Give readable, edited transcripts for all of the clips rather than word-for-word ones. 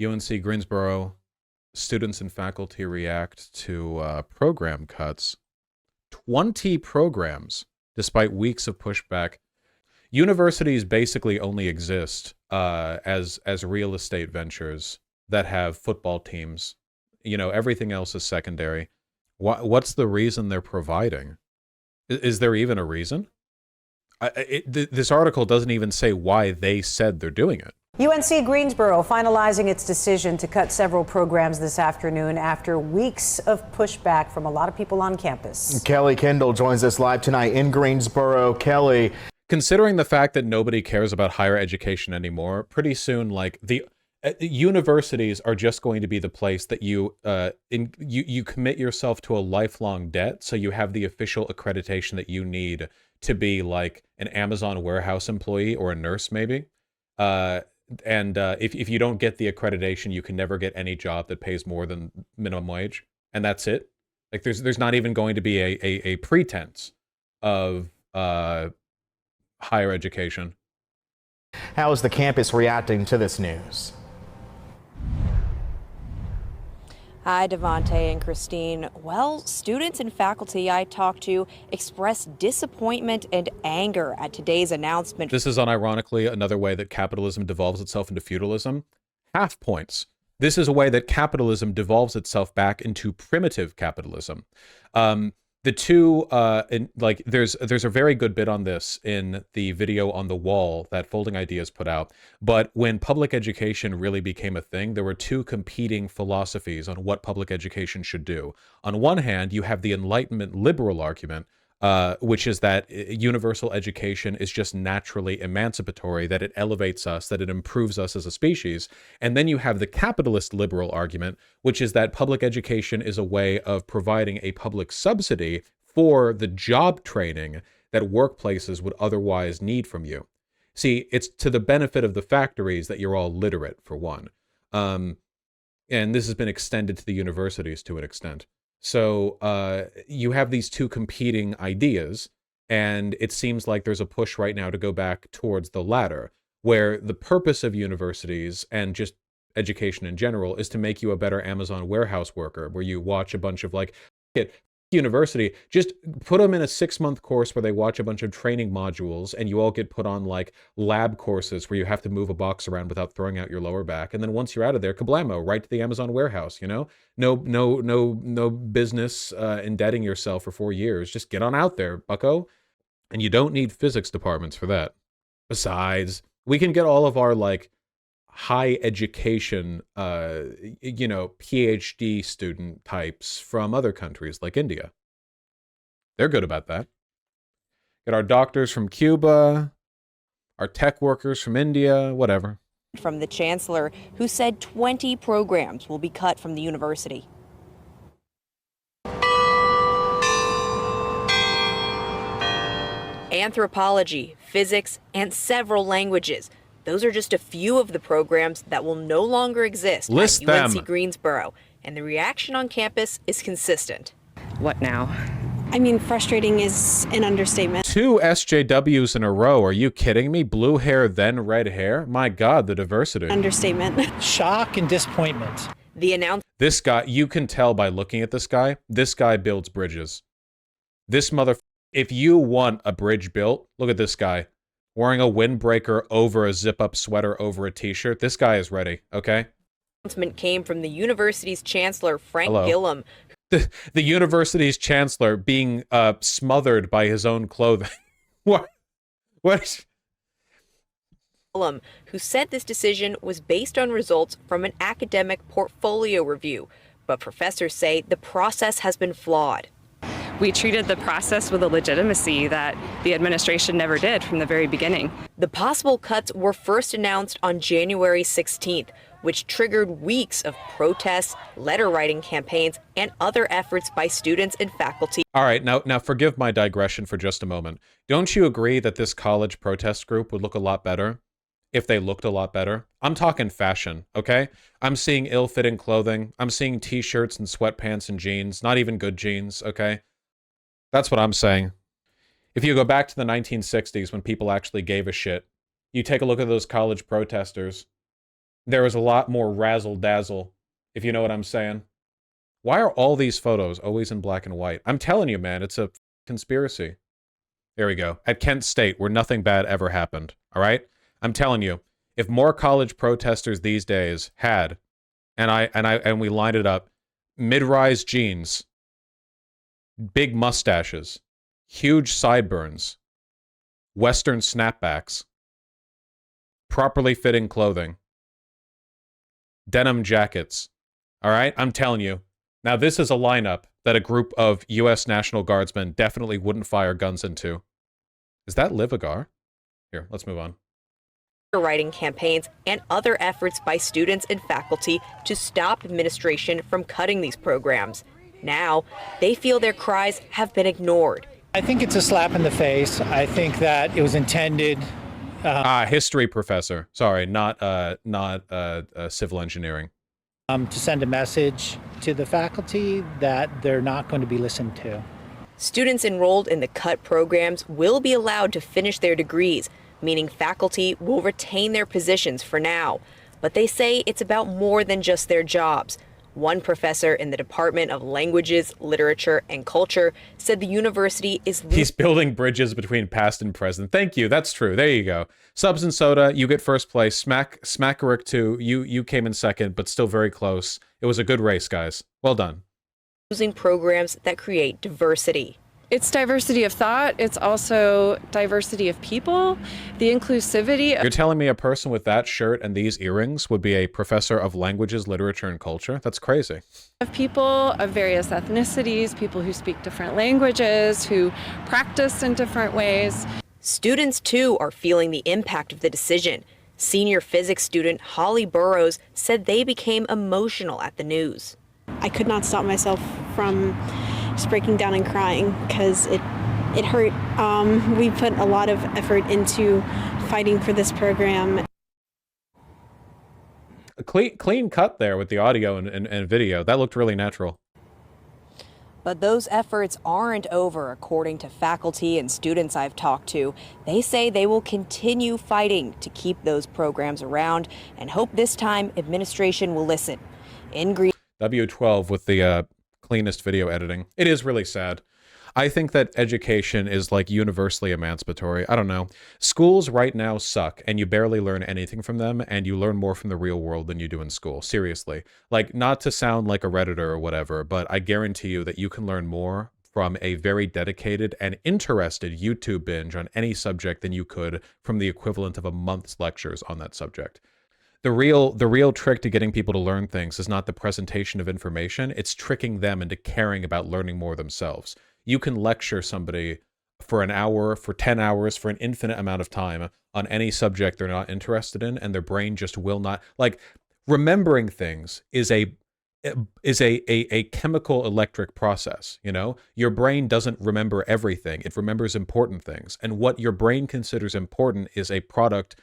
UNC Greensboro students and faculty react to program cuts. 20 programs, despite weeks of pushback. Universities basically only exist as real estate ventures that have football teams. Everything else is secondary. What's the reason they're providing? Is there even a reason? This article doesn't even say why they said they're doing it. UNC Greensboro finalizing its decision to cut several programs this afternoon after weeks of pushback from a lot of people on campus. Kelly Kendall joins us live tonight in Greensboro. Kelly. Considering the fact that nobody cares about higher education anymore, pretty soon, like the universities are just going to be the place that you commit yourself to a lifelong debt, so you have the official accreditation that you need to be like an Amazon warehouse employee or a nurse, maybe. If you don't get the accreditation, you can never get any job that pays more than minimum wage, and that's it. Like there's not even going to be a pretense of higher education. How is the campus reacting to this news? Hi, Devontae and Christine. Well, students and faculty I talked to expressed disappointment and anger at today's announcement. This is unironically another way that capitalism devolves itself into feudalism. Half points. This is a way that capitalism devolves itself back into primitive capitalism. The two, there's a very good bit on this in the video on the wall that Folding Ideas put out. But when public education really became a thing, there were two competing philosophies on what public education should do. On one hand, you have the Enlightenment liberal argument, which is that universal education is just naturally emancipatory, that it elevates us, that it improves us as a species. And then you have the capitalist liberal argument, which is that public education is a way of providing a public subsidy for the job training that workplaces would otherwise need from you. See, it's to the benefit of the factories that you're all literate, for one. And this has been extended to the universities to an extent. So you have these two competing ideas, and it seems like there's a push right now to go back towards the latter, where the purpose of universities and just education in general is to make you a better Amazon warehouse worker, where you watch a bunch of university, just put them in a 6-month course where they watch a bunch of training modules, and you all get put on like lab courses where you have to move a box around without throwing out your lower back. And then once you're out of there, kablamo, right to the Amazon warehouse, No business indebting yourself for 4 years. Just get on out there, bucko. And you don't need physics departments for that. Besides, we can get all of our high education, PhD student types from other countries like India. They're good about that. Get our doctors from Cuba, our tech workers from India, whatever. From the chancellor, who said 20 programs will be cut from the university. Anthropology, physics, and several languages. Those are just a few of the programs that will no longer exist at UNC Greensboro, and the reaction on campus is consistent. What now? I mean, frustrating is an understatement. 2 SJWs in a row. Are you kidding me? Blue hair, then red hair? My God, the diversity. Understatement. Shock and disappointment. The announcement. This guy, you can tell by looking at this guy builds bridges. This if you want a bridge built, look at this guy. Wearing a windbreaker over a zip-up sweater over a t-shirt. This guy is ready, okay? Announcement came from the university's chancellor, Frank Hello. Gillum. The university's chancellor being smothered by his own clothing. What? Gillum, who said this decision was based on results from an academic portfolio review. But professors say the process has been flawed. We treated the process with a legitimacy that the administration never did from the very beginning. The possible cuts were first announced on January 16th, which triggered weeks of protests, letter writing campaigns, and other efforts by students and faculty. All right, now forgive my digression for just a moment. Don't you agree that this college protest group would look a lot better if they looked a lot better? I'm talking fashion, okay? I'm seeing ill-fitting clothing. I'm seeing t-shirts and sweatpants and jeans, not even good jeans, okay? That's what I'm saying. If you go back to the 1960s when people actually gave a shit, you take a look at those college protesters. there was a lot more razzle dazzle, if you know what I'm saying. Why are all these photos always in black and white? I'm telling you, man, it's a conspiracy. There we go. At Kent State, where nothing bad ever happened. All right? I'm telling you, if more college protesters these days had, and we lined it up, mid-rise jeans, big mustaches, huge sideburns, Western snapbacks, properly fitting clothing, denim jackets. All right? I'm telling you. Now, this is a lineup that a group of U.S. National Guardsmen definitely wouldn't fire guns into. Is that Liv Agar? Here, let's move on. Writing campaigns and other efforts by students and faculty to stop administration from cutting these programs. Now, they feel their cries have been ignored. I think it's a slap in the face. I think that it was intended. History professor. Sorry, not civil engineering. To send a message to the faculty that they're not going to be listened to. Students enrolled in the cut programs will be allowed to finish their degrees, meaning faculty will retain their positions for now. But they say it's about more than just their jobs. One professor in the Department of Languages, Literature, and Culture said the university is... He's building bridges between past and present. Thank you. That's true. There you go. Subs and Soda, you get first place. Smackerick, too. You came in second, but still very close. It was a good race, guys. Well done. Using programs that create diversity. It's diversity of thought. It's also diversity of people, the inclusivity. You're telling me a person with that shirt and these earrings would be a professor of languages, literature, and culture? That's crazy. Of people of various ethnicities, people who speak different languages, who practice in different ways. Students, too, are feeling the impact of the decision. Senior physics student Holly Burrows said they became emotional at the news. I could not stop myself from just breaking down and crying because it hurt. We put a lot of effort into fighting for this program. A clean cut there with the audio and video. That looked really natural. But those efforts aren't over, according to faculty and students I've talked to. They say they will continue fighting to keep those programs around and hope this time administration will listen. In Green W12 with the cleanest video editing. It is really sad. I think that education is like universally emancipatory. I don't know. Schools right now suck and you barely learn anything from them, and you learn more from the real world than you do in school. Seriously. Like, not to sound like a Redditor or whatever, but I guarantee you that you can learn more from a very dedicated and interested YouTube binge on any subject than you could from the equivalent of a month's lectures on that subject. The real trick to getting people to learn things is not the presentation of information. It's tricking them into caring about learning more themselves. You can lecture somebody for an hour, for 10 hours, for an infinite amount of time on any subject they're not interested in, and their brain just will not. Like, remembering things is a chemical electric process, you know? Your brain doesn't remember everything. It remembers important things. And what your brain considers important is a product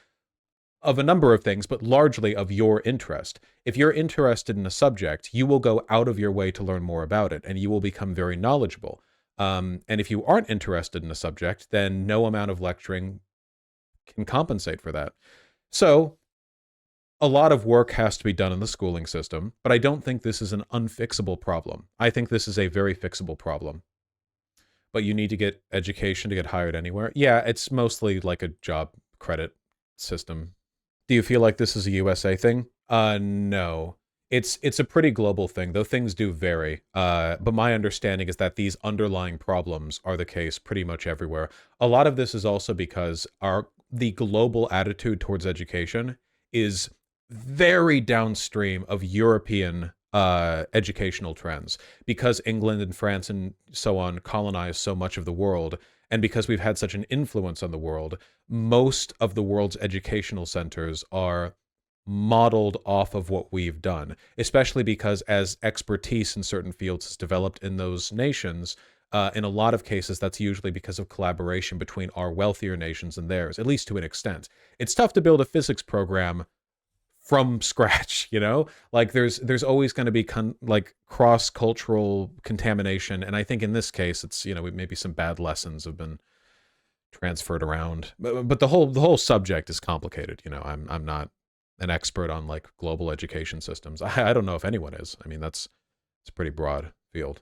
of a number of things, but largely of your interest. If you're interested in a subject, you will go out of your way to learn more about it, and you will become very knowledgeable. And if you aren't interested in a subject, then no amount of lecturing can compensate for that. So a lot of work has to be done in the schooling system, but I don't think this is an unfixable problem. I think this is a very fixable problem. But you need to get education to get hired anywhere. Yeah, it's mostly like a job credit system. Do you feel like this is a USA thing? No. It's a pretty global thing, though things do vary. But my understanding is that these underlying problems are the case pretty much everywhere. A lot of this is also because the global attitude towards education is very downstream of European educational trends, because England and France and so on colonized so much of the world. And because we've had such an influence on the world, most of the world's educational centers are modeled off of what we've done, especially because as expertise in certain fields is developed in those nations, in a lot of cases, that's usually because of collaboration between our wealthier nations and theirs, at least to an extent. It's tough to build a physics program from scratch, you know? Like, there's always going to be cross-cultural contamination, and I think in this case, it's, you know, maybe some bad lessons have been transferred around, but the whole subject is complicated. You know, I'm not an expert on like global education systems. I don't know if anyone is. I mean, it's a pretty broad field.